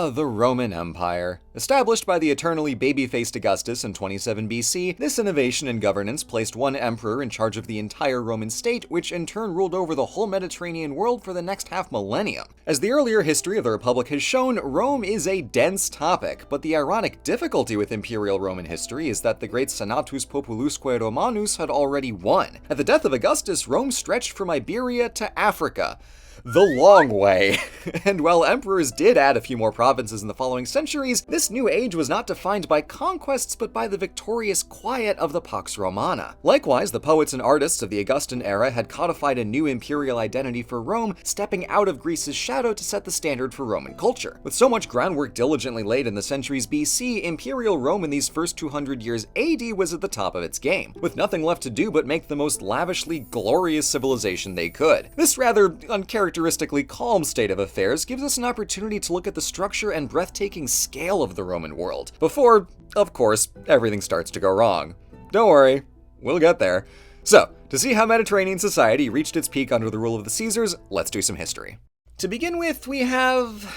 The Roman Empire. Established by the eternally baby-faced Augustus in 27 BC, this innovation in governance placed one emperor in charge of the entire Roman state, which in turn ruled over the whole Mediterranean world for the next half-millennium. As the earlier history of the Republic has shown, Rome is a dense topic, but the ironic difficulty with imperial Roman history is that the great Senatus Populusque Romanus had already won. At the death of Augustus, Rome stretched from Iberia to Africa. The long way. And while emperors did add a few more provinces in the following centuries, this new age was not defined by conquests but by the victorious quiet of the Pax Romana. Likewise, the poets and artists of the Augustan era had codified a new imperial identity for Rome, stepping out of Greece's shadow to set the standard for Roman culture. With so much groundwork diligently laid in the centuries BC, imperial Rome in these first 200 years AD was at the top of its game, with nothing left to do but make the most lavishly glorious civilization they could. This rather uncharacteristically calm state of affairs gives us an opportunity to look at the structure and breathtaking scale of the Roman world, before, of course, everything starts to go wrong. Don't worry, we'll get there. So, to see how Mediterranean society reached its peak under the rule of the Caesars, let's do some history. To begin with, we have...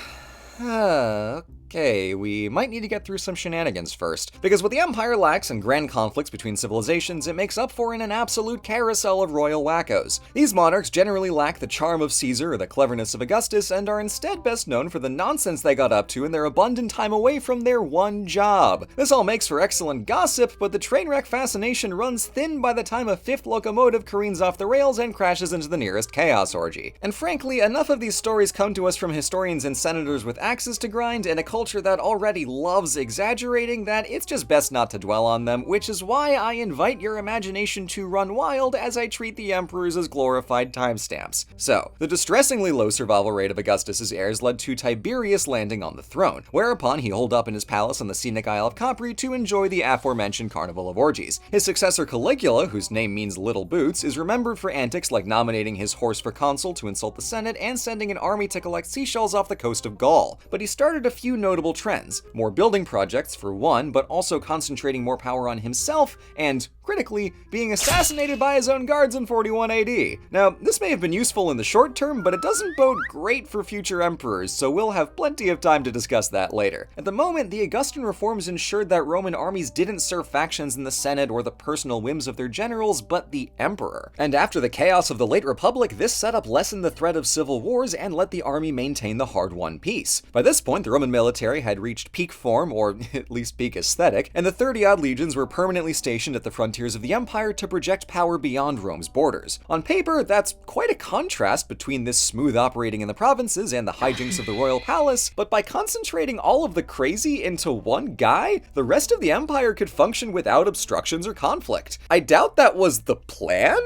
Okay, we might need to get through some shenanigans first, because what the Empire lacks in grand conflicts between civilizations, it makes up for in an absolute carousel of royal wackos. These monarchs generally lack the charm of Caesar or the cleverness of Augustus, and are instead best known for the nonsense they got up to in their abundant time away from their one job. This all makes for excellent gossip, but the train wreck fascination runs thin by the time a fifth locomotive careens off the rails and crashes into the nearest chaos orgy. And frankly, enough of these stories come to us from historians and senators with axes to grind, and a culture that already loves exaggerating that it's just best not to dwell on them, which is why I invite your imagination to run wild as I treat the emperors as glorified timestamps. So, the distressingly low survival rate of Augustus's heirs led to Tiberius landing on the throne, whereupon he holed up in his palace on the scenic Isle of Capri to enjoy the aforementioned carnival of orgies. His successor Caligula, whose name means little boots, is remembered for antics like nominating his horse for consul to insult the Senate and sending an army to collect seashells off the coast of Gaul. But he started a few notable trends. More building projects for one, but also concentrating more power on himself, and, critically, being assassinated by his own guards in 41 AD. Now, this may have been useful in the short term, but it doesn't bode great for future emperors, so we'll have plenty of time to discuss that later. At the moment, the Augustan reforms ensured that Roman armies didn't serve factions in the Senate or the personal whims of their generals, but the emperor. And after the chaos of the late Republic, this setup lessened the threat of civil wars and let the army maintain the hard-won peace. By this point, the Roman military had reached peak form, or at least peak aesthetic, and the 30-odd legions were permanently stationed at the frontiers of the empire to project power beyond Rome's borders. On paper, that's quite a contrast between this smooth operating in the provinces and the hijinks of the royal palace, but by concentrating all of the crazy into one guy, the rest of the empire could function without obstructions or conflict. I doubt that was the plan,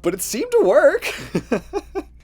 but it seemed to work.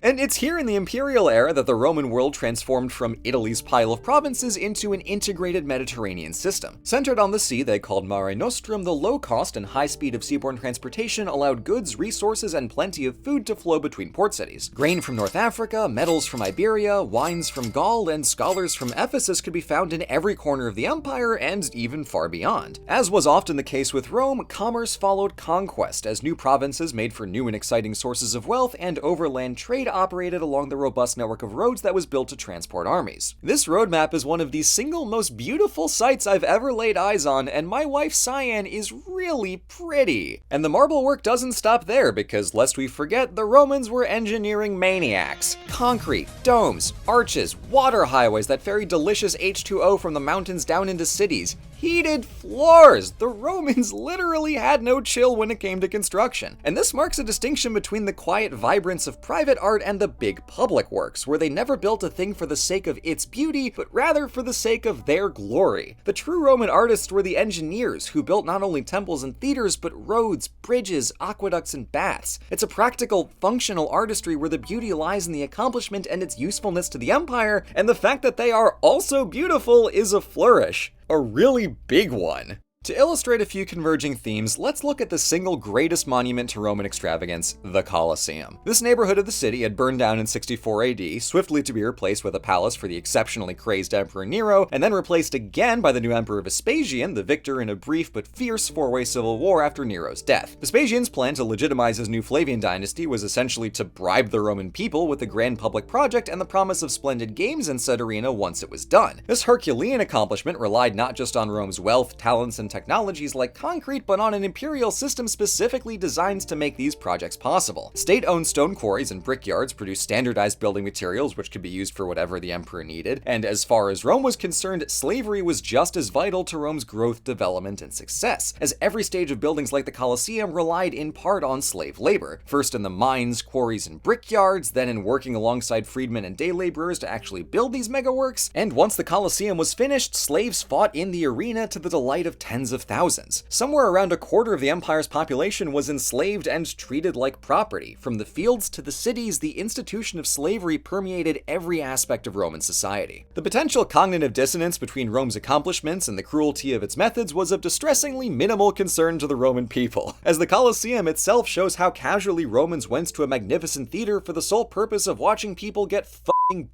And it's here in the imperial era that the Roman world transformed from Italy's pile of provinces into an integrated Mediterranean system. Centered on the sea they called Mare Nostrum, the low cost and high speed of seaborne transportation allowed goods, resources, and plenty of food to flow between port cities. Grain from North Africa, metals from Iberia, wines from Gaul, and scholars from Ephesus could be found in every corner of the empire and even far beyond. As was often the case with Rome, commerce followed conquest as new provinces made for new and exciting sources of wealth, and overland trade operated along the robust network of roads that was built to transport armies. This roadmap is one of the single most beautiful sights I've ever laid eyes on, and my wife Cyan is really pretty. And the marble work doesn't stop there, because lest we forget, the Romans were engineering maniacs. Concrete, domes, arches, water highways that ferry delicious H2O from the mountains down into cities. Heated floors! The Romans literally had no chill when it came to construction. And this marks a distinction between the quiet vibrance of private art and the big public works, where they never built a thing for the sake of its beauty, but rather for the sake of their glory. The true Roman artists were the engineers, who built not only temples and theaters, but roads, bridges, aqueducts, and baths. It's a practical, functional artistry where the beauty lies in the accomplishment and its usefulness to the empire, and the fact that they are also beautiful is a flourish. A really big one. To illustrate a few converging themes, let's look at the single greatest monument to Roman extravagance, the Colosseum. This neighborhood of the city had burned down in 64 AD, swiftly to be replaced with a palace for the exceptionally crazed Emperor Nero, and then replaced again by the new Emperor Vespasian, the victor in a brief but fierce four-way civil war after Nero's death. Vespasian's plan to legitimize his new Flavian dynasty was essentially to bribe the Roman people with a grand public project and the promise of splendid games in said arena once it was done. This Herculean accomplishment relied not just on Rome's wealth, talents, and technologies like concrete, but on an imperial system specifically designed to make these projects possible. State-owned stone quarries and brickyards produced standardized building materials which could be used for whatever the emperor needed, and as far as Rome was concerned, slavery was just as vital to Rome's growth, development, and success, as every stage of buildings like the Colosseum relied in part on slave labor, first in the mines, quarries, and brickyards, then in working alongside freedmen and day laborers to actually build these megaworks, and once the Colosseum was finished, slaves fought in the arena to the delight of tens of thousands. Somewhere around a quarter of the empire's population was enslaved and treated like property. From the fields to the cities, the institution of slavery permeated every aspect of Roman society. The potential cognitive dissonance between Rome's accomplishments and the cruelty of its methods was of distressingly minimal concern to the Roman people, as the Colosseum itself shows how casually Romans went to a magnificent theater for the sole purpose of watching people get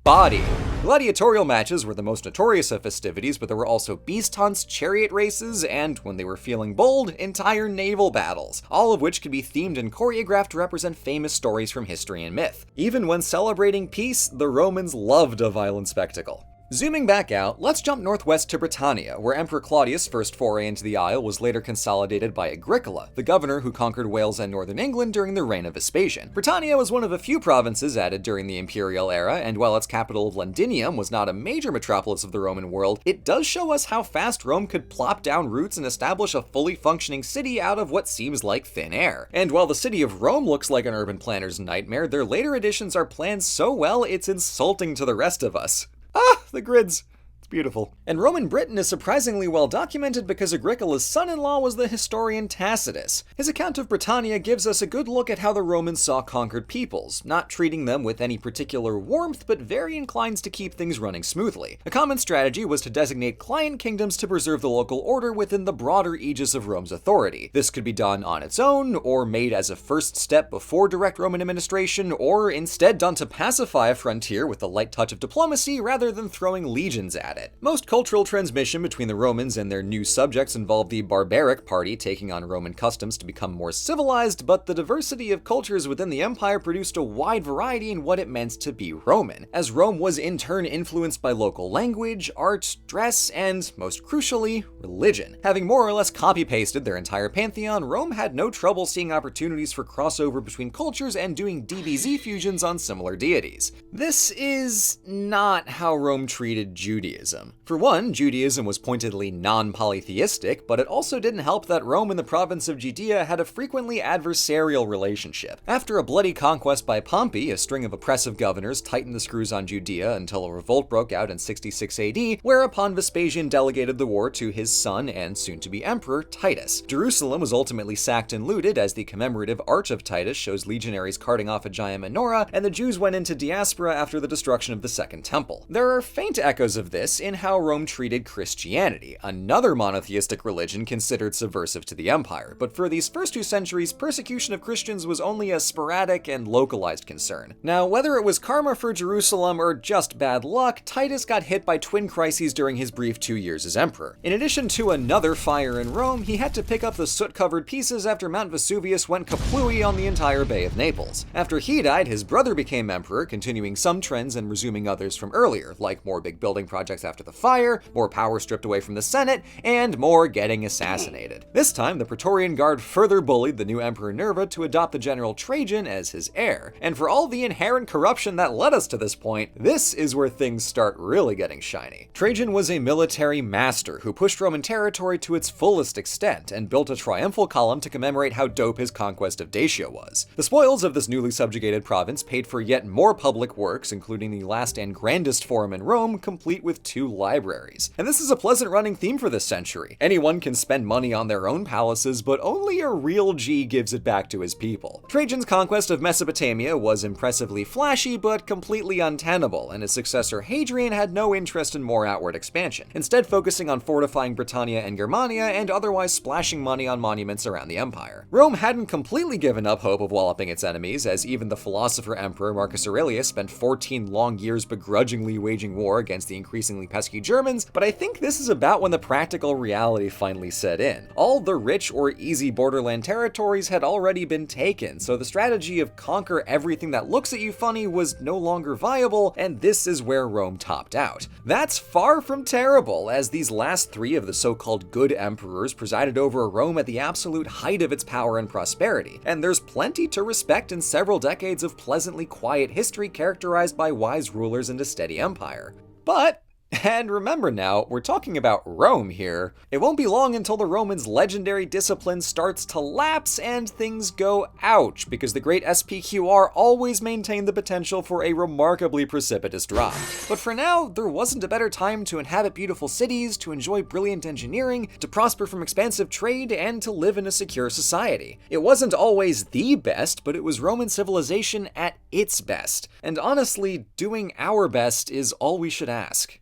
bodied. Gladiatorial matches were the most notorious of festivities, but there were also beast hunts, chariot races, and, when they were feeling bold, entire naval battles, all of which could be themed and choreographed to represent famous stories from history and myth. Even when celebrating peace, the Romans loved a violent spectacle. Zooming back out, let's jump northwest to Britannia, where Emperor Claudius' first foray into the Isle was later consolidated by Agricola, the governor who conquered Wales and northern England during the reign of Vespasian. Britannia was one of a few provinces added during the imperial era, and while its capital of Londinium was not a major metropolis of the Roman world, it does show us how fast Rome could plop down roots and establish a fully functioning city out of what seems like thin air. And while the city of Rome looks like an urban planner's nightmare, their later additions are planned so well it's insulting to the rest of us. Ah, the grids. It's beautiful. And Roman Britain is surprisingly well documented because Agricola's son-in-law was the historian Tacitus. His account of Britannia gives us a good look at how the Romans saw conquered peoples, not treating them with any particular warmth, but very inclined to keep things running smoothly. A common strategy was to designate client kingdoms to preserve the local order within the broader aegis of Rome's authority. This could be done on its own, or made as a first step before direct Roman administration, or instead done to pacify a frontier with a light touch of diplomacy rather than throwing legions at it. Most cultural transmission between the Romans and their new subjects involved the barbaric party taking on Roman customs to become more civilized, but the diversity of cultures within the empire produced a wide variety in what it meant to be Roman, as Rome was in turn influenced by local language, art, dress, and, most crucially, religion. Having more or less copy-pasted their entire pantheon, Rome had no trouble seeing opportunities for crossover between cultures and doing DBZ fusions on similar deities. This is not how Rome treated Judaism. For one, Judaism was pointedly non-polytheistic, but it also didn't help that Rome and the province of Judea had a frequently adversarial relationship. After a bloody conquest by Pompey, a string of oppressive governors tightened the screws on Judea until a revolt broke out in 66 AD, whereupon Vespasian delegated the war to his son and soon-to-be emperor, Titus. Jerusalem was ultimately sacked and looted as the commemorative Arch of Titus shows legionaries carting off a giant menorah, and the Jews went into diaspora after the destruction of the Second Temple. There are faint echoes of this in how Rome treated Christianity, another monotheistic religion considered subversive to the empire, but for these first 2 centuries, persecution of Christians was only a sporadic and localized concern. Now, whether it was karma for Jerusalem or just bad luck, Titus got hit by twin crises during his brief 2 years as emperor. In addition to another fire in Rome, he had to pick up the soot-covered pieces after Mount Vesuvius went kaplooey on the entire Bay of Naples. After he died, his brother became emperor, continuing some trends and resuming others from earlier, like more big building projects after the fire, more power stripped away from the Senate, and more getting assassinated. This time, the Praetorian Guard further bullied the new Emperor Nerva to adopt the general Trajan as his heir. And for all the inherent corruption that led us to this point, this is where things start really getting shiny. Trajan was a military master who pushed Roman territory to its fullest extent and built a triumphal column to commemorate how dope his conquest of Dacia was. The spoils of this newly subjugated province paid for yet more public works, including the last and grandest forum in Rome, complete with to libraries. And this is a pleasant running theme for this century. Anyone can spend money on their own palaces, but only a real G gives it back to his people. Trajan's conquest of Mesopotamia was impressively flashy, but completely untenable, and his successor Hadrian had no interest in more outward expansion, instead focusing on fortifying Britannia and Germania and otherwise splashing money on monuments around the empire. Rome hadn't completely given up hope of walloping its enemies, as even the philosopher-emperor Marcus Aurelius spent 14 long years begrudgingly waging war against the increasingly pesky Germans, but I think this is about when the practical reality finally set in. All the rich or easy borderland territories had already been taken, so the strategy of conquer everything that looks at you funny was no longer viable, and this is where Rome topped out. That's far from terrible, as these last three of the so-called good emperors presided over Rome at the absolute height of its power and prosperity, and there's plenty to respect in several decades of pleasantly quiet history characterized by wise rulers and a steady empire. But and remember now, we're talking about Rome here. It won't be long until the Romans' legendary discipline starts to lapse and things go ouch, because the great SPQR always maintained the potential for a remarkably precipitous drop. But for now, there wasn't a better time to inhabit beautiful cities, to enjoy brilliant engineering, to prosper from expansive trade, and to live in a secure society. It wasn't always the best, but it was Roman civilization at its best. And honestly, doing our best is all we should ask.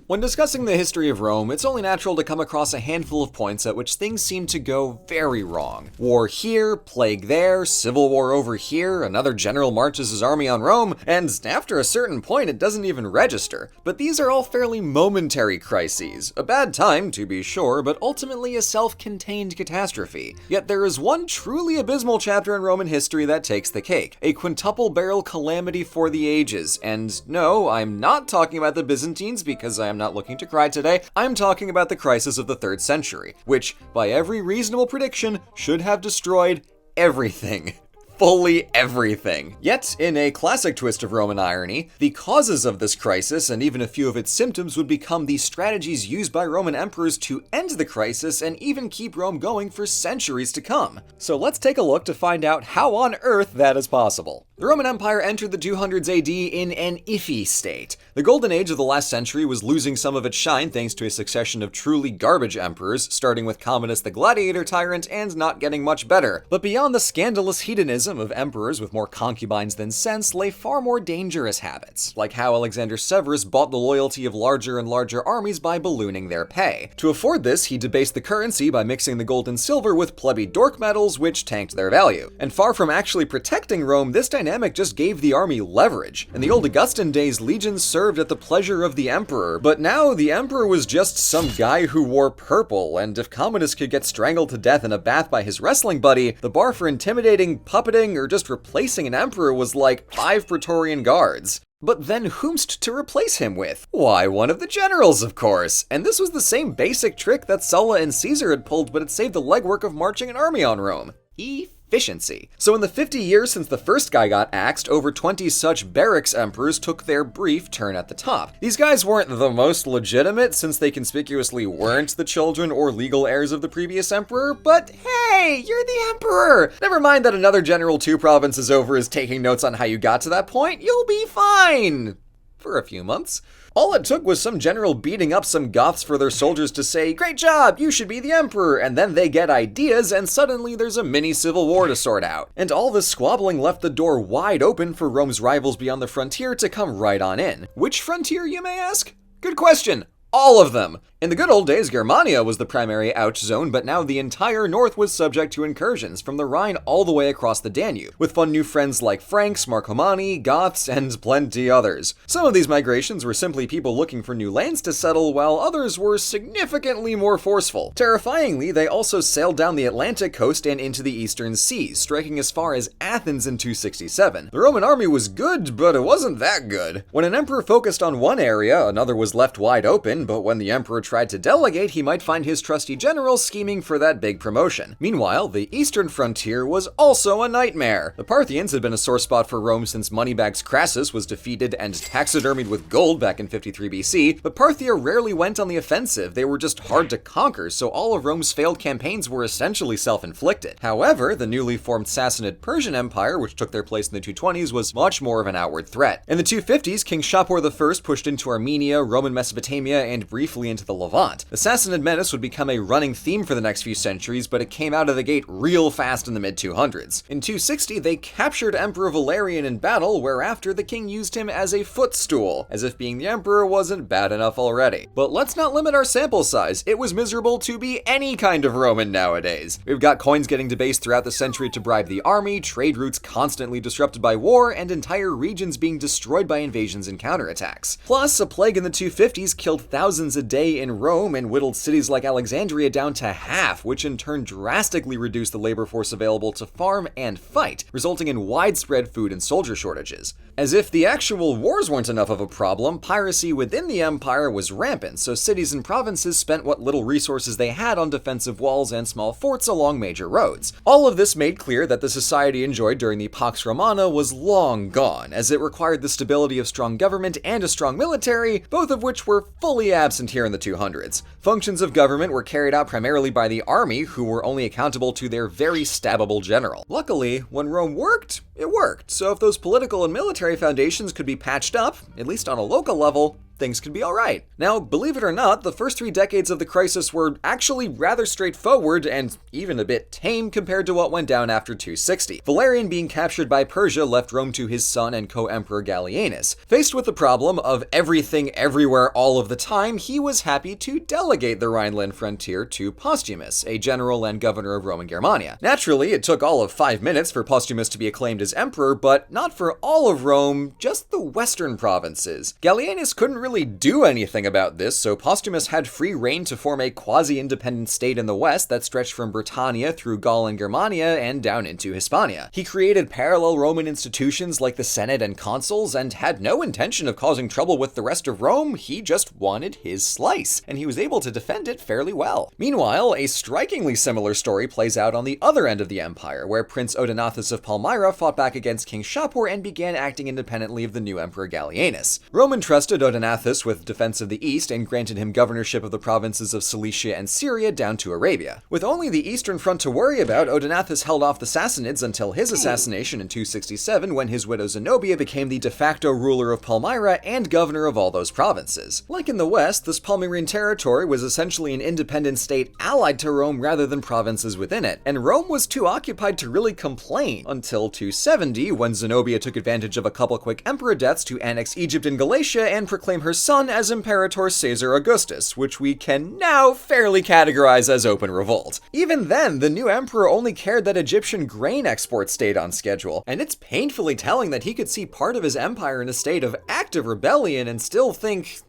When discussing the history of Rome, it's only natural to come across a handful of points at which things seem to go very wrong. War here, plague there, civil war over here, another general marches his army on Rome, and after a certain point it doesn't even register. But these are all fairly momentary crises. A bad time, to be sure, but ultimately a self-contained catastrophe. Yet there is one truly abysmal chapter in Roman history that takes the cake. A quintuple-barrel calamity for the ages. And no, I'm not talking about the Byzantines because I am not looking to cry today. I'm talking about the crisis of the 3rd century, which, by every reasonable prediction, should have destroyed everything. Fully everything. Yet, in a classic twist of Roman irony, the causes of this crisis and even a few of its symptoms would become the strategies used by Roman emperors to end the crisis and even keep Rome going for centuries to come. So let's take a look to find out how on earth that is possible. The Roman Empire entered the 200s AD in an iffy state. The golden age of the last century was losing some of its shine thanks to a succession of truly garbage emperors, starting with Commodus the Gladiator tyrant and not getting much better. But beyond the scandalous hedonism of emperors with more concubines than sense lay far more dangerous habits, like how Alexander Severus bought the loyalty of larger and larger armies by ballooning their pay. To afford this, he debased the currency by mixing the gold and silver with plebby dork metals, which tanked their value. And far from actually protecting Rome, this dynamic just gave the army leverage. In the old Augustan days, legions served at the pleasure of the emperor, but now the emperor was just some guy who wore purple, and if Commodus could get strangled to death in a bath by his wrestling buddy, the bar for intimidating, puppeting, or just replacing an emperor was like 5 Praetorian guards. But then whomst to replace him with? Why, one of the generals, of course. And this was the same basic trick that Sulla and Caesar had pulled, but it saved the legwork of marching an army on Rome. Efficiency. So in the 50 years since the first guy got axed, over 20 such barracks emperors took their brief turn at the top. These guys weren't the most legitimate, since they conspicuously weren't the children or legal heirs of the previous emperor, but hey, you're the emperor! Never mind that another general 2 provinces over is taking notes on how you got to that point, you'll be fine! For a few months. All it took was some general beating up some Goths for their soldiers to say, "Great job, you should be the emperor," and then they get ideas and suddenly there's a mini civil war to sort out. And all this squabbling left the door wide open for Rome's rivals beyond the frontier to come right on in. Which frontier, you may ask? Good question. All of them. In the good old days, Germania was the primary ouch zone, but now the entire north was subject to incursions, from the Rhine all the way across the Danube, with fun new friends like Franks, Marcomanni, Goths, and plenty others. Some of these migrations were simply people looking for new lands to settle, while others were significantly more forceful. Terrifyingly, they also sailed down the Atlantic coast and into the eastern seas, striking as far as Athens in 267. The Roman army was good, but it wasn't that good. When an emperor focused on one area, another was left wide open, but when the emperor tried to delegate, he might find his trusty generals scheming for that big promotion. Meanwhile, the eastern frontier was also a nightmare. The Parthians had been a sore spot for Rome since Moneybags Crassus was defeated and taxidermied with gold back in 53 BC, but Parthia rarely went on the offensive. They were just hard to conquer, so all of Rome's failed campaigns were essentially self-inflicted. However, the newly formed Sassanid Persian Empire, which took their place in the 220s, was much more of an outward threat. In the 250s, King Shapur I pushed into Armenia, Roman Mesopotamia, and briefly into the Levant. The Sassanid menace would become a running theme for the next few centuries, but it came out of the gate real fast in the mid-200s. In 260, they captured Emperor Valerian in battle, whereafter the king used him as a footstool, as if being the emperor wasn't bad enough already. But let's not limit our sample size. It was miserable to be any kind of Roman nowadays. We've got coins getting debased throughout the century to bribe the army, trade routes constantly disrupted by war, and entire regions being destroyed by invasions and counterattacks. Plus, a plague in the 250s killed thousands a day in Rome and whittled cities like Alexandria down to half, which in turn drastically reduced the labor force available to farm and fight, resulting in widespread food and soldier shortages. As if the actual wars weren't enough of a problem, piracy within the empire was rampant, so cities and provinces spent what little resources they had on defensive walls and small forts along major roads. All of this made clear that the society enjoyed during the Pax Romana was long gone, as it required the stability of strong government and a strong military, both of which were fully absent here in the 200s. Functions of government were carried out primarily by the army, who were only accountable to their very stabbable general. Luckily, when Rome worked, it worked, so if those political and military foundations could be patched up, at least on a local level, things could be alright. Now, believe it or not, the first 3 decades of the crisis were actually rather straightforward and even a bit tame compared to what went down after 260. Valerian being captured by Persia left Rome to his son and co-emperor Gallienus. Faced with the problem of everything everywhere all of the time, he was happy to delegate the Rhineland frontier to Postumus, a general and governor of Roman Germania. Naturally, it took all of 5 minutes for Postumus to be acclaimed as emperor, but not for all of Rome, just the western provinces. Gallienus couldn't really do anything about this, so Postumus had free reign to form a quasi-independent state in the west that stretched from Britannia through Gaul and Germania and down into Hispania. He created parallel Roman institutions like the Senate and consuls and had no intention of causing trouble with the rest of Rome. He just wanted his slice, and he was able to defend it fairly well. Meanwhile, a strikingly similar story plays out on the other end of the empire, where Prince Odenathus of Palmyra fought back against King Shapur and began acting independently of the new emperor Gallienus. Rome entrusted Odenathus with defense of the east and granted him governorship of the provinces of Cilicia and Syria down to Arabia. With only the eastern front to worry about, Odenathus held off the Sassanids until his assassination in 267, when his widow Zenobia became the de facto ruler of Palmyra and governor of all those provinces. Like in the west, this Palmyrene territory was essentially an independent state allied to Rome rather than provinces within it, and Rome was too occupied to really complain until 270, when Zenobia took advantage of a couple quick emperor deaths to annex Egypt and Galatia and proclaim her son as Imperator Caesar Augustus, which we can now fairly categorize as open revolt. Even then, the new emperor only cared that Egyptian grain exports stayed on schedule, and it's painfully telling that he could see part of his empire in a state of active rebellion and still think,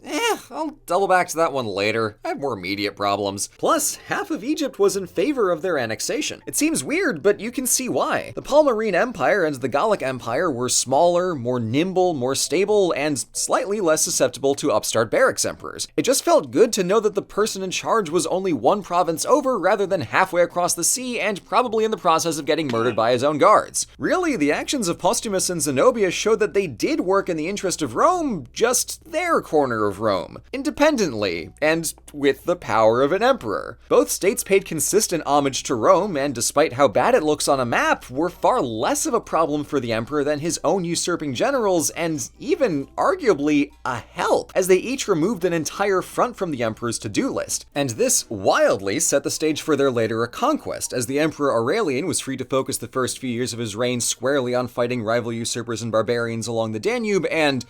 I'll double back to that one later, I have more immediate problems. Plus, half of Egypt was in favor of their annexation. It seems weird, but you can see why. The Palmyrene Empire and the Gallic Empire were smaller, more nimble, more stable, and slightly less susceptible to upstart barracks emperors. It just felt good to know that the person in charge was only one province over rather than halfway across the sea and probably in the process of getting murdered by his own guards. Really, the actions of Postumus and Zenobia showed that they did work in the interest of Rome, just their corner of Rome, independently, and with the power of an emperor. Both states paid consistent homage to Rome, and despite how bad it looks on a map, were far less of a problem for the emperor than his own usurping generals, and even arguably a help, as they each removed an entire front from the emperor's to-do list. And this wildly set the stage for their later conquest, as the Emperor Aurelian was free to focus the first few years of his reign squarely on fighting rival usurpers and barbarians along the Danube and,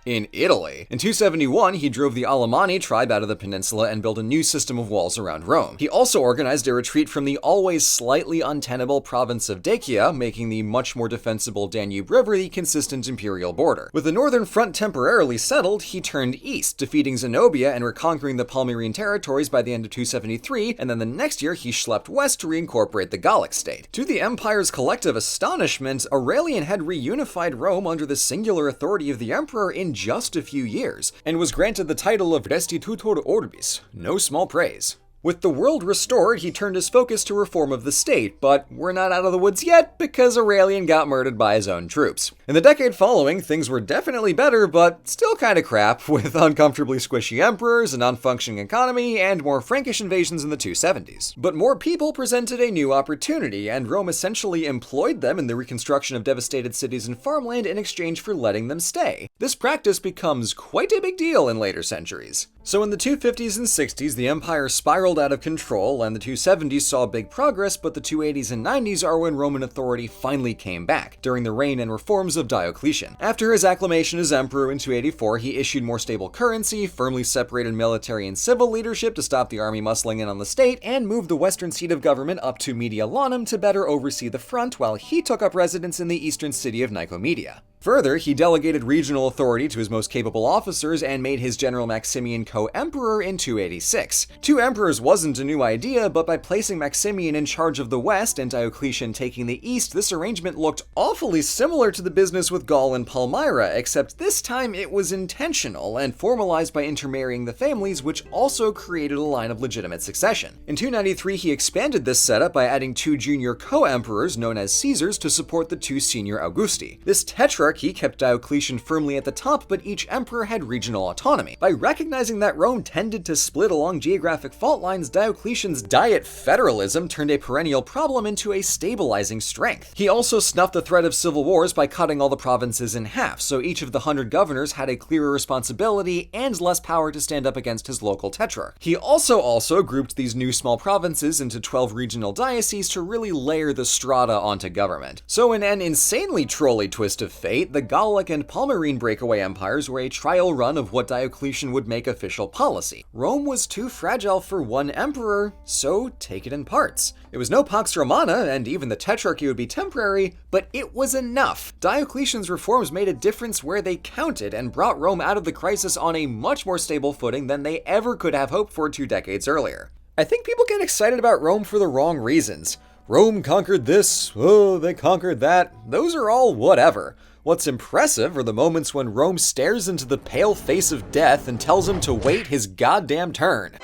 in Italy. In 271, he drove the Alemanni tribe out of the peninsula and built a new system of walls around Rome. He also organized a retreat from the always slightly untenable province of Dacia, making the much more defensible Danube River the consistent imperial border. With the northern front temporarily settled, he turned east, defeating Zenobia and reconquering the Palmyrene territories by the end of 273, and then the next year he schlepped west to reincorporate the Gallic state. To the empire's collective astonishment, Aurelian had reunified Rome under the singular authority of the emperor in just a few years, and was granted the title of Restitutor Orbis, no small praise. With the world restored, he turned his focus to reform of the state, but we're not out of the woods yet because Aurelian got murdered by his own troops. In the decade following, things were definitely better, but still kinda crap, with uncomfortably squishy emperors, a non-functioning economy, and more Frankish invasions in the 270s. But more people presented a new opportunity, and Rome essentially employed them in the reconstruction of devastated cities and farmland in exchange for letting them stay. This practice becomes quite a big deal in later centuries. So in the 250s and 60s, the empire spiraled out of control, and the 270s saw big progress, but the 280s and 90s are when Roman authority finally came back, during the reign and reforms of Diocletian. After his acclamation as emperor in 284, he issued more stable currency, firmly separated military and civil leadership to stop the army muscling in on the state, and moved the western seat of government up to Mediolanum to better oversee the front, while he took up residence in the eastern city of Nicomedia. Further, he delegated regional authority to his most capable officers and made his general Maximian co-emperor in 286. Two emperors wasn't a new idea, but by placing Maximian in charge of the west and Diocletian taking the east, this arrangement looked awfully similar to the business with Gaul and Palmyra, except this time it was intentional and formalized by intermarrying the families, which also created a line of legitimate succession. In 293, he expanded this setup by adding two junior co-emperors known as Caesars to support the two senior Augusti. This tetrarchy kept Diocletian firmly at the top, but each emperor had regional autonomy. By recognizing that Rome tended to split along geographic fault lines, Diocletian's diet federalism turned a perennial problem into a stabilizing strength. He also snuffed the threat of civil wars by cutting all the provinces in half, so each of the 100 governors had a clearer responsibility and less power to stand up against his local tetrarch. He also grouped these new small provinces into 12 regional dioceses to really layer the strata onto government. So in an insanely trolly twist of fate, the Gallic and Palmyrene breakaway empires were a trial run of what Diocletian would make official policy. Rome was too fragile for one emperor, so take it in parts. It was no Pax Romana, and even the tetrarchy would be temporary, but it was enough. Diocletian's reforms made a difference where they counted and brought Rome out of the crisis on a much more stable footing than they ever could have hoped for 2 decades earlier. I think people get excited about Rome for the wrong reasons. Rome conquered this, oh, they conquered that. Those are all whatever. What's impressive are the moments when Rome stares into the pale face of death and tells him to wait his goddamn turn.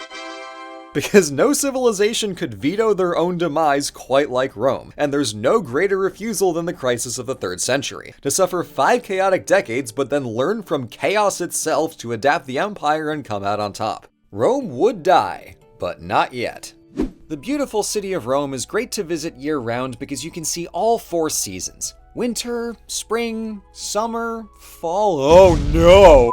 Because no civilization could veto their own demise quite like Rome, and there's no greater refusal than the crisis of the 3rd century. To suffer 5 chaotic decades, but then learn from chaos itself to adapt the empire and come out on top. Rome would die, but not yet. The beautiful city of Rome is great to visit year-round because you can see all 4 seasons. Winter, spring, summer, fall. Oh no!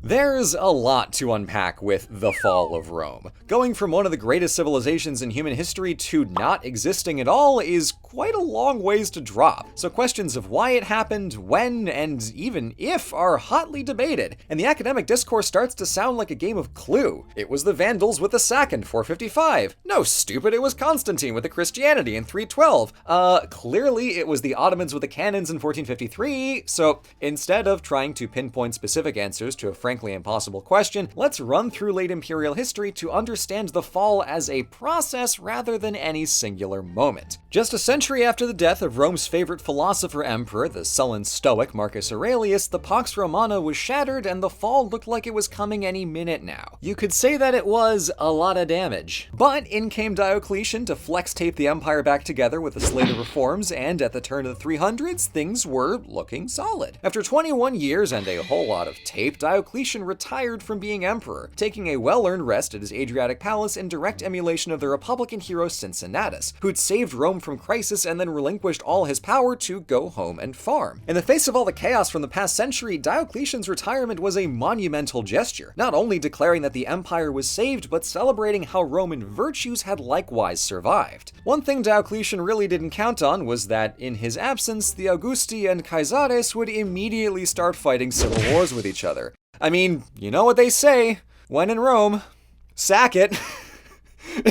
There's a lot to unpack with the fall of Rome. Going from one of the greatest civilizations in human history to not existing at all is quite a long ways to drop. So questions of why it happened, when, and even if are hotly debated, and the academic discourse starts to sound like a game of Clue. It was the Vandals with the Sack in 455. No, stupid, it was Constantine with the Christianity in 312. Clearly it was the Ottomans with the cannons in 1453. So instead of trying to pinpoint specific answers to a frankly impossible question, let's run through late imperial history to understand the fall as a process rather than any singular moment. Just a century after the death of Rome's favorite philosopher-emperor, the sullen Stoic Marcus Aurelius, the Pax Romana was shattered and the fall looked like it was coming any minute now. You could say that it was a lot of damage. But in came Diocletian to flex tape the empire back together with a slate of reforms, and at the turn of the 300s, things were looking solid. After 21 years and a whole lot of tape, Diocletian retired from being emperor, taking a well-earned rest at his Adriatic palace in direct emulation of the Republican hero Cincinnatus, who'd saved Rome from crisis and then relinquished all his power to go home and farm. In the face of all the chaos from the past century, Diocletian's retirement was a monumental gesture, not only declaring that the empire was saved, but celebrating how Roman virtues had likewise survived. One thing Diocletian really didn't count on was that, in his absence, the Augusti and Caesares would immediately start fighting civil wars with each other. I mean, you know what they say, when in Rome, sack it.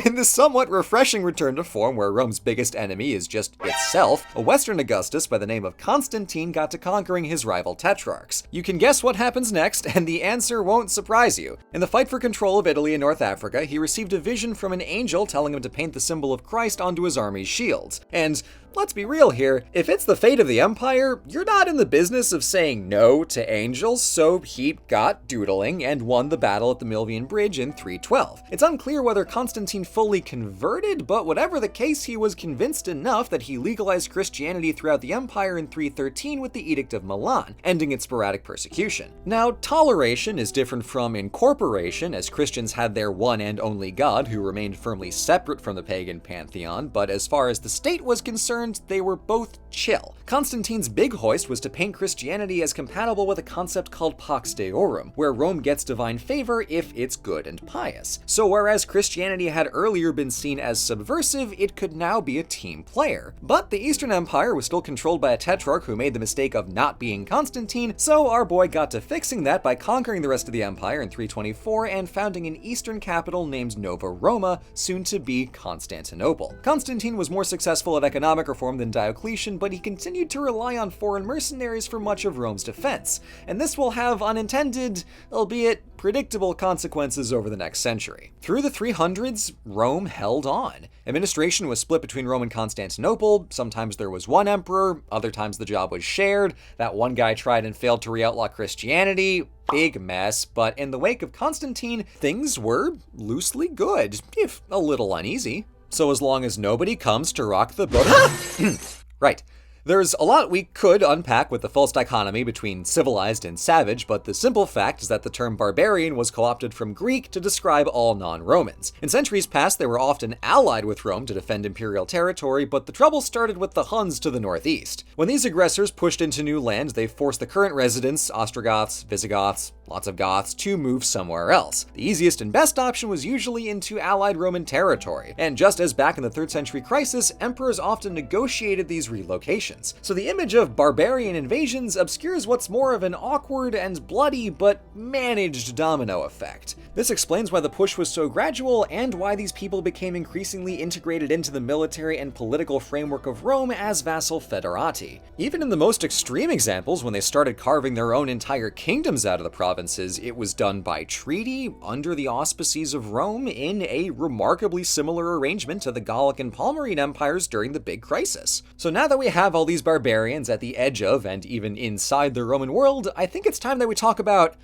In this somewhat refreshing return to form where Rome's biggest enemy is just itself, a Western Augustus by the name of Constantine got to conquering his rival tetrarchs. You can guess what happens next, and the answer won't surprise you. In the fight for control of Italy and North Africa, he received a vision from an angel telling him to paint the symbol of Christ onto his army's shields. And let's be real here, if it's the fate of the empire, you're not in the business of saying no to angels, so he got doodling and won the battle at the Milvian Bridge in 312. It's unclear whether Constantine fully converted, but whatever the case, he was convinced enough that he legalized Christianity throughout the empire in 313 with the Edict of Milan, ending its sporadic persecution. Now, toleration is different from incorporation, as Christians had their one and only God, who remained firmly separate from the pagan pantheon, but as far as the state was concerned, they were both chill. Constantine's big hoist was to paint Christianity as compatible with a concept called Pax Deorum, where Rome gets divine favor if it's good and pious. So whereas Christianity had earlier been seen as subversive, it could now be a team player. But the Eastern Empire was still controlled by a tetrarch who made the mistake of not being Constantine, so our boy got to fixing that by conquering the rest of the empire in 324 and founding an eastern capital named Nova Roma, soon to be Constantinople. Constantine was more successful at economic reform than Diocletian, but he continued to rely on foreign mercenaries for much of Rome's defense, and this will have unintended, albeit predictable, consequences over the next century. Through the 300s, Rome held on. Administration was split between Rome and Constantinople. Sometimes there was one emperor, other times the job was shared. That one guy tried and failed to re-outlaw Christianity. Big mess, but in the wake of Constantine, things were loosely good, if a little uneasy. So as long as nobody comes to rock the boat. Right. There's a lot we could unpack with the false dichotomy between civilized and savage, but the simple fact is that the term barbarian was co-opted from Greek to describe all non-Romans. In centuries past, they were often allied with Rome to defend imperial territory, but the trouble started with the Huns to the northeast. When these aggressors pushed into new land, they forced the current residents, Ostrogoths, Visigoths, lots of Goths, to move somewhere else. The easiest and best option was usually into allied Roman territory, and just as back in the 3rd century crisis, emperors often negotiated these relocations. So the image of barbarian invasions obscures what's more of an awkward and bloody but managed domino effect. This explains why the push was so gradual and why these people became increasingly integrated into the military and political framework of Rome as vassal federati. Even in the most extreme examples, when they started carving their own entire kingdoms out of the provinces, it was done by treaty, under the auspices of Rome, in a remarkably similar arrangement to the Gallic and Palmyrene empires during the Big Crisis. So now that we have all these barbarians at the edge of, and even inside the Roman world, I think it's time that we talk about,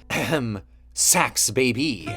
Sax, baby.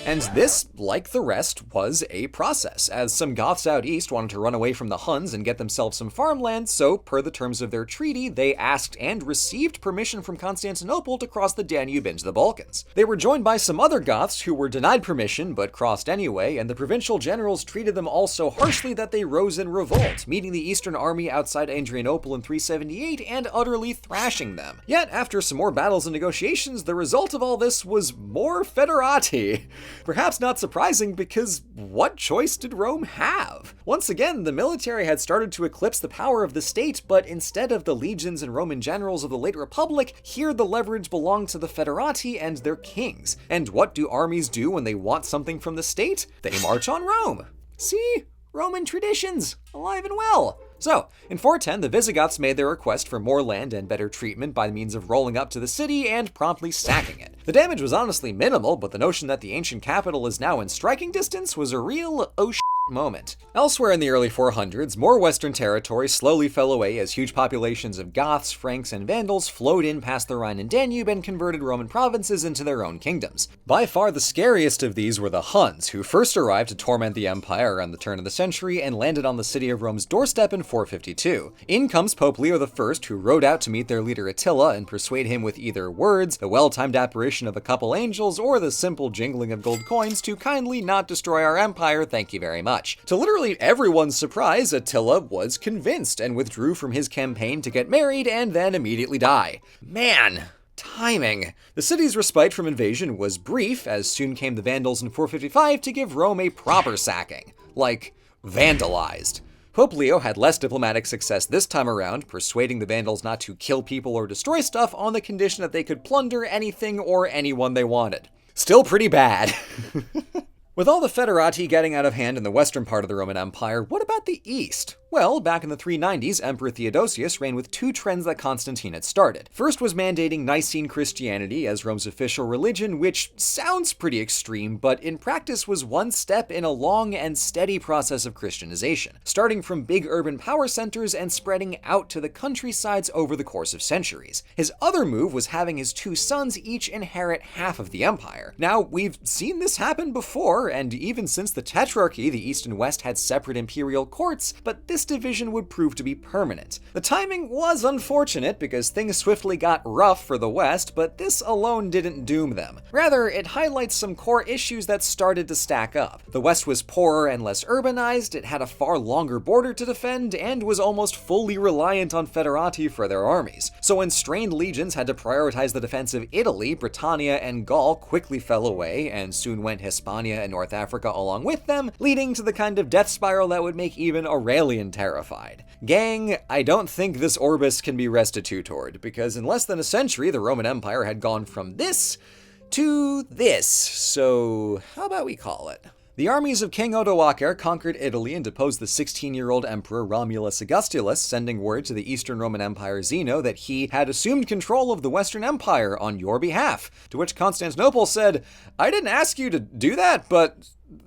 And this, like the rest, was a process, as some Goths out east wanted to run away from the Huns and get themselves some farmland, so per the terms of their treaty, they asked and received permission from Constantinople to cross the Danube into the Balkans. They were joined by some other Goths who were denied permission but crossed anyway, and the provincial generals treated them all so harshly that they rose in revolt, meeting the Eastern army outside Adrianople in 378 and utterly thrashing them. Yet, after some more battles and negotiations, the result of all this was more federati. Perhaps not surprising, because what choice did Rome have? Once again, the military had started to eclipse the power of the state, but instead of the legions and Roman generals of the late Republic, here the leverage belonged to the federati and their kings. And what do armies do when they want something from the state? They march on Rome. See? Roman traditions, alive and well. So, in 410, the Visigoths made their request for more land and better treatment by means of rolling up to the city and promptly sacking it. The damage was honestly minimal, but the notion that the ancient capital is now in striking distance was a real oh shit moment. Elsewhere in the early 400s, more western territory slowly fell away as huge populations of Goths, Franks, and Vandals flowed in past the Rhine and Danube and converted Roman provinces into their own kingdoms. By far the scariest of these were the Huns, who first arrived to torment the empire around the turn of the century and landed on the city of Rome's doorstep in 452. In comes Pope Leo I, who rode out to meet their leader Attila and persuade him with either words, the well-timed apparition of a couple angels, or the simple jingling of gold coins to kindly not destroy our empire, thank you very much. To literally everyone's surprise, Attila was convinced and withdrew from his campaign to get married and then immediately die. Man, timing. The city's respite from invasion was brief, as soon came the Vandals in 455 to give Rome a proper sacking. Like, vandalized. Pope Leo had less diplomatic success this time around, persuading the Vandals not to kill people or destroy stuff on the condition that they could plunder anything or anyone they wanted. Still pretty bad. With all the federati getting out of hand in the western part of the Roman Empire, what about the east? Well, back in the 390s, Emperor Theodosius reigned with two trends that Constantine had started. First was mandating Nicene Christianity as Rome's official religion, which sounds pretty extreme, but in practice was one step in a long and steady process of Christianization, starting from big urban power centers and spreading out to the countrysides over the course of centuries. His other move was having his two sons each inherit half of the empire. Now, we've seen this happen before, and even since the Tetrarchy, the East and West had separate imperial courts, but this division would prove to be permanent. The timing was unfortunate because things swiftly got rough for the West, but this alone didn't doom them. Rather, it highlights some core issues that started to stack up. The West was poorer and less urbanized, it had a far longer border to defend, and was almost fully reliant on foederati for their armies. So when strained legions had to prioritize the defense of Italy, Britannia and Gaul quickly fell away, and soon went Hispania and North Africa along with them, leading to the kind of death spiral that would make even Aurelian terrified. Gang, I don't think this orbis can be restitutored, because in less than a century, the Roman Empire had gone from this to this, so how about we call it? The armies of King Odoacer conquered Italy and deposed the 16-year-old emperor Romulus Augustulus, sending word to the Eastern Roman Empire Zeno that he had assumed control of the Western Empire on your behalf, to which Constantinople said, "I didn't ask you to do that, but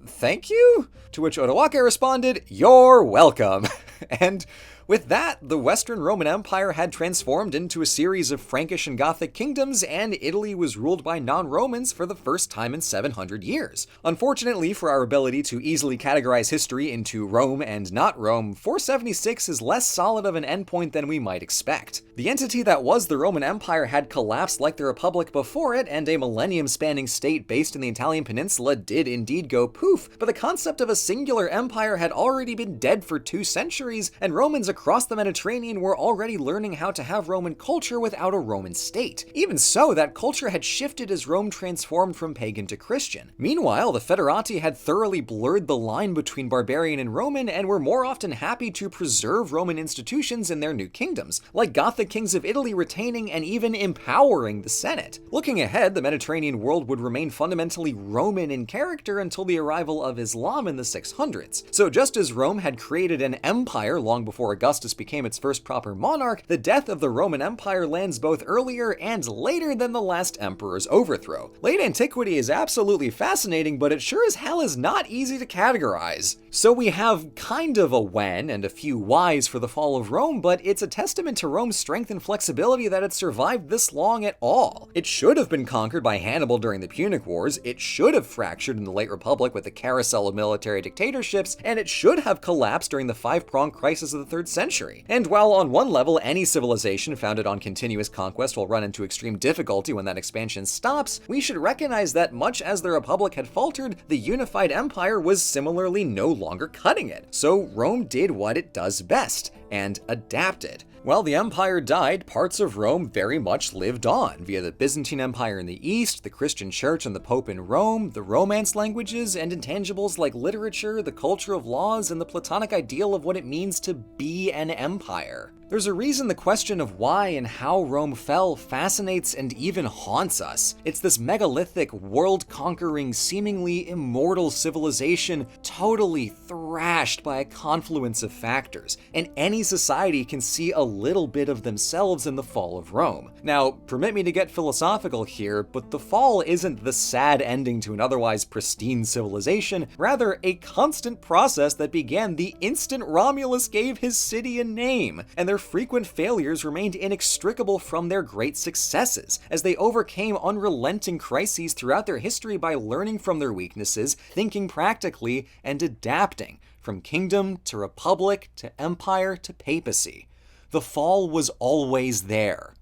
thank you?" To which Odoacer responded, "You're welcome." And with that, the Western Roman Empire had transformed into a series of Frankish and Gothic kingdoms, and Italy was ruled by non-Romans for the first time in 700 years. Unfortunately for our ability to easily categorize history into Rome and not Rome, 476 is less solid of an endpoint than we might expect. The entity that was the Roman Empire had collapsed like the Republic before it, and a millennium-spanning state based in the Italian peninsula did indeed go poof, but the concept of a singular empire had already been dead for 2 centuries, and Romans across the Mediterranean were already learning how to have Roman culture without a Roman state. Even so, that culture had shifted as Rome transformed from pagan to Christian. Meanwhile, the Foederati had thoroughly blurred the line between barbarian and Roman and were more often happy to preserve Roman institutions in their new kingdoms, like Gothic kings of Italy retaining and even empowering the Senate. Looking ahead, the Mediterranean world would remain fundamentally Roman in character until the arrival of Islam in the 600s. So just as Rome had created an empire long before Augustus became its first proper monarch, the death of the Roman Empire lands both earlier and later than the last emperor's overthrow. Late antiquity is absolutely fascinating, but it sure as hell is not easy to categorize. So we have kind of a when and a few whys for the fall of Rome, but it's a testament to Rome's strength and flexibility that it survived this long at all. It should have been conquered by Hannibal during the Punic Wars, it should have fractured in the late Republic with the carousel of military dictatorships, and it should have collapsed during the five-pronged crisis of the 3rd century. And while on one level any civilization founded on continuous conquest will run into extreme difficulty when that expansion stops, we should recognize that much as the Republic had faltered, the unified empire was similarly no longer cutting it. So Rome did what it does best, and adapted. While the empire died, parts of Rome very much lived on, via the Byzantine Empire in the east, the Christian church and the Pope in Rome, the Romance languages, and intangibles like literature, the culture of laws, and the Platonic ideal of what it means to be an empire. There's a reason the question of why and how Rome fell fascinates and even haunts us. It's this megalithic, world-conquering, seemingly immortal civilization totally thrashed by a confluence of factors, and any society can see a little bit of themselves in the fall of Rome. Now, permit me to get philosophical here, but the fall isn't the sad ending to an otherwise pristine civilization, rather a constant process that began the instant Romulus gave his city a name, and their frequent failures remained inextricable from their great successes, as they overcame unrelenting crises throughout their history by learning from their weaknesses, thinking practically, and adapting, from kingdom to republic to empire to papacy. The fall was always there,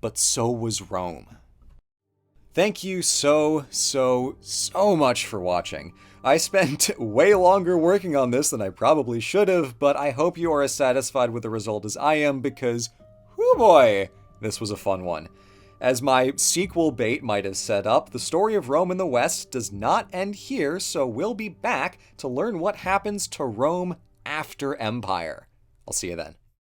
but so was Rome. Thank you so much for watching. I spent way longer working on this than I probably should have, but I hope you are as satisfied with the result as I am because, whoo boy, this was a fun one. As my sequel bait might have set up, the story of Rome in the West does not end here, so we'll be back to learn what happens to Rome after Empire. I'll see you then.